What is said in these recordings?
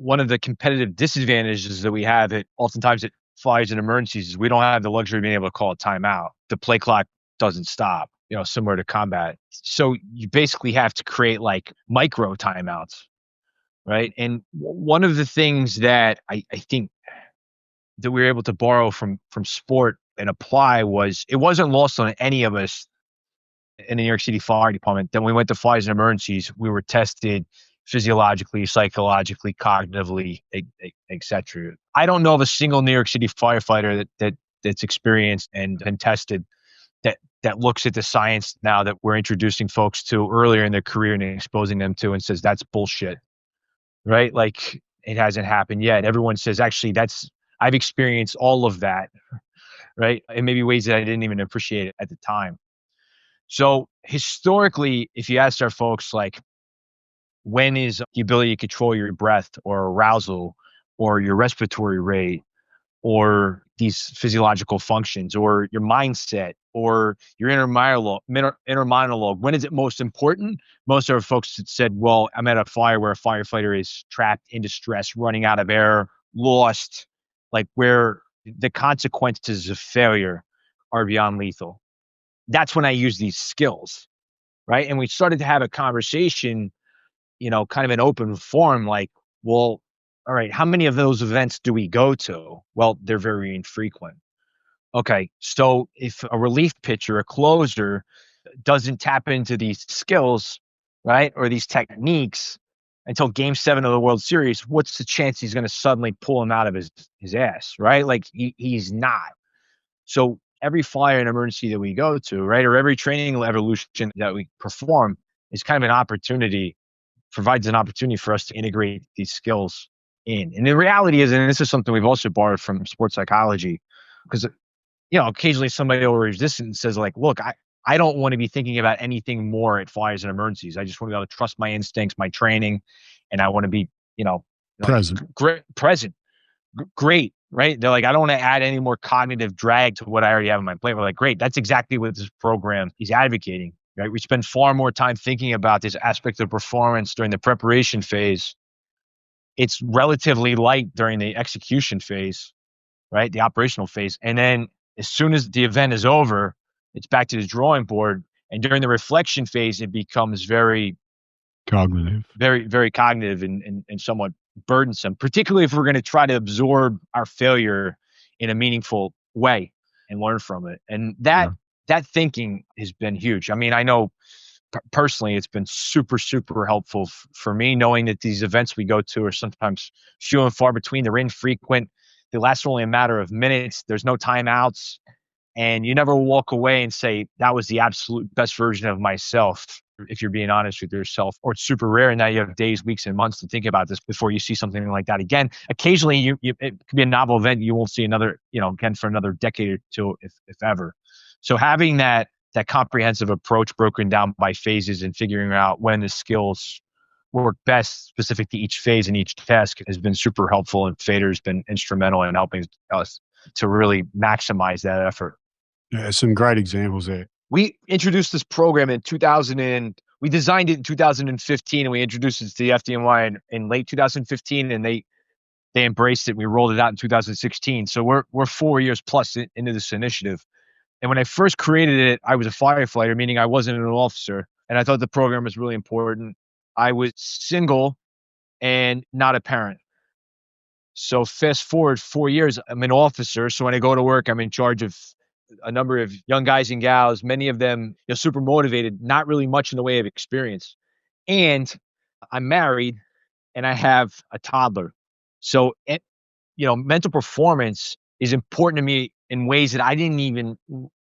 one of the competitive disadvantages that we have oftentimes at fires and emergencies is we don't have the luxury of being able to call a timeout. The play clock doesn't stop, similar to combat. So you basically have to create like micro timeouts, right? And one of the things that I think that we were able to borrow from sport and apply was it wasn't lost on any of us in the New York City Fire Department. Then we went to fires and emergencies. We were tested physiologically, psychologically, cognitively, etc. I don't know of a single New York City firefighter that's experienced and tested that looks at the science now that we're introducing folks to earlier in their career and exposing them to and says that's bullshit, right? Like it hasn't happened yet. Everyone says actually I've experienced all of that, right? In maybe ways that I didn't even appreciate it at the time. So historically, if you asked our folks, like, when is the ability to control your breath or arousal or your respiratory rate or these physiological functions or your mindset or your inner monologue, when is it most important? Most of our folks said, well, I'm at a fire where a firefighter is trapped in distress, running out of air, lost, like where the consequences of failure are beyond lethal. That's when I use these skills, right? And we started to have a conversation, kind of an open forum, like, well, all right, how many of those events do we go to? Well, they're very infrequent. Okay, so if a relief pitcher, a closer, doesn't tap into these skills, right, or these techniques until Game 7 of the World Series, what's the chance he's going to suddenly pull him out of his ass, right? Like he's not. So every fire and emergency that we go to, right, or every training evolution that we perform is kind of an opportunity, provides an opportunity for us to integrate these skills in. And the reality is, and this is something we've also borrowed from sports psychology, because, occasionally somebody will resist and says like, look, I don't want to be thinking about anything more at fires and emergencies. I just want to be able to trust my instincts, my training, and I want to be, Present. present. Great, right? They're like, I don't want to add any more cognitive drag to what I already have on my plate. We're like, great, that's exactly what this program is advocating, right? We spend far more time thinking about this aspect of performance during the preparation phase. It's relatively light during the execution phase, right? The operational phase. And then as soon as the event is over, it's back to the drawing board. And during the reflection phase, it becomes very cognitive, very, very cognitive and somewhat burdensome, particularly if we're going to try to absorb our failure in a meaningful way and learn from it. And that thinking has been huge. I mean, I know personally, it's been super, super helpful for me, knowing that these events we go to are sometimes few and far between. They're infrequent. They last only a matter of minutes. There's no timeouts. And you never walk away and say, that was the absolute best version of myself, if you're being honest with yourself. Or it's super rare, and now you have days, weeks, and months to think about this before you see something like that again. Occasionally, it could be a novel event. You won't see another, again, for another decade or two, if ever. So having that comprehensive approach broken down by phases and figuring out when the skills work best specific to each phase and each task has been super helpful, and Fader's been instrumental in helping us to really maximize that effort. Yeah, some great examples there. We introduced this program in 2000 and we designed it in 2015, and we introduced it to the FDNY in late 2015, and they embraced it. We rolled it out in 2016. So we're 4 years plus into this initiative. And when I first created it, I was a firefighter, meaning I wasn't an officer, and I thought the program was really important. I was single and not a parent. So fast forward 4 years, I'm an officer. So when I go to work, I'm in charge of a number of young guys and gals, many of them super motivated, not really much in the way of experience. And I'm married and I have a toddler. So, mental performance is important to me in ways that I didn't even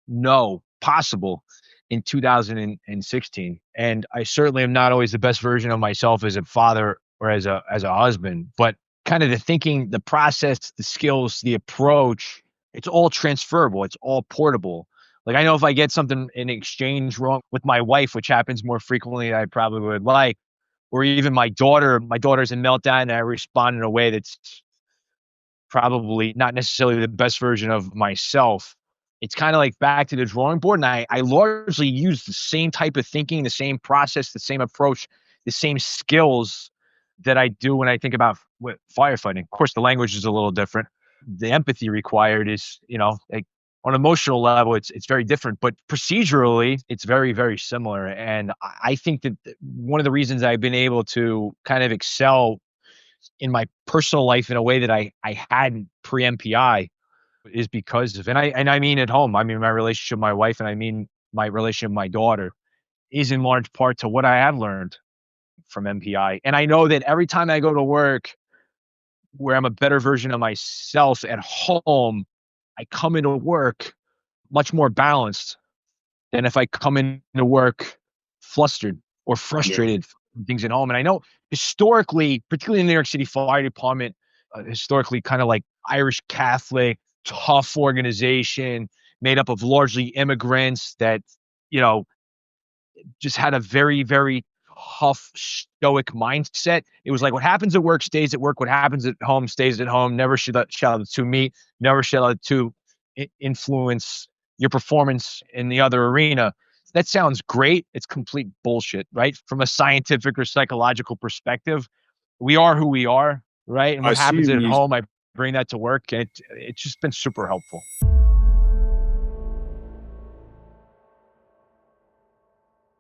know possible in 2016. And I certainly am not always the best version of myself as a father or as a husband, but kind of the thinking, the process, the skills, the approach, it's all transferable. It's all portable. Like, I know if I get something in exchange wrong with my wife, which happens more frequently than I probably would like, or even my daughter's in meltdown and I respond in a way that's probably not necessarily the best version of myself. It's kind of like back to the drawing board. And I largely use the same type of thinking, the same process, the same approach, the same skills that I do when I think about firefighting. Of course, the language is a little different. The empathy required is, like on an emotional level, it's very different, but procedurally, it's very, very similar. And I think that one of the reasons I've been able to kind of excel in my personal life in a way that I hadn't pre MPI is because of, and I mean at home, I mean my relationship with my wife, and I mean my relationship with my daughter is in large part to what I have learned from MPI. And I know that every time I go to work where I'm a better version of myself at home, I come into work much more balanced than if I come into work flustered or Yeah. frustrated from things at home. And I know historically, particularly in the New York City Fire Department, historically kind of like Irish Catholic, tough organization made up of largely immigrants that, you know, just had a very, very tough, stoic mindset. It was like what happens at work stays at work. What happens at home stays at home. Never shall the two meet. Never shall the two influence your performance in the other arena. That sounds great. It's complete bullshit, right? From a scientific or psychological perspective, we are who we are, right? And I what happens assume at you home, I bring that to work, and it's just been super helpful.